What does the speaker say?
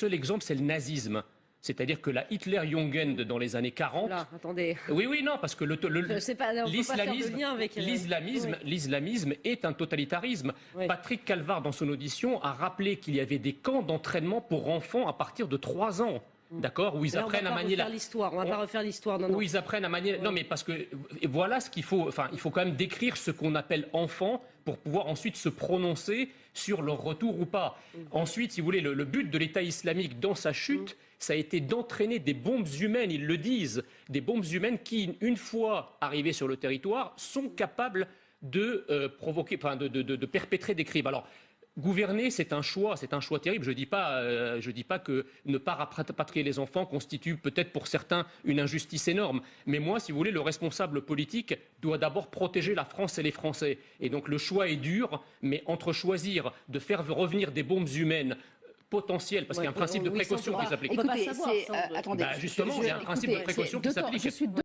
seul exemple, c'est le nazisme. C'est-à-dire que la Hitlerjugend dans les années 40... Là, attendez. Oui, non, parce que l'islamisme est un totalitarisme. Oui. Patrick Calvar, dans son audition, a rappelé qu'il y avait des camps d'entraînement pour enfants à partir de 3 ans. D'accord, où ils apprennent à manier l'histoire. On va pas refaire l'histoire. Où ils apprennent à manier. Non, mais parce que voilà ce qu'il faut. Enfin, il faut quand même décrire ce qu'on appelle enfant pour pouvoir ensuite se prononcer sur leur retour ou pas. Ensuite, si vous voulez, le but de l'État islamique dans sa chute, ça a été d'entraîner des bombes humaines. Ils le disent, des bombes humaines qui, une fois arrivées sur le territoire, sont capables de provoquer, enfin, de perpétrer des crimes. Alors. Gouverner, c'est un choix terrible. Je dis pas que ne pas rapatrier les enfants constitue peut-être pour certains une injustice énorme. Mais moi, si vous voulez, le responsable politique doit d'abord protéger la France et les Français. Et donc le choix est dur, mais entre choisir de faire revenir des bombes humaines potentielles, parce qu'il y a un principe de précaution qui s'applique. Écoutez, attendez. Justement, il y a un principe de précaution qui s'applique.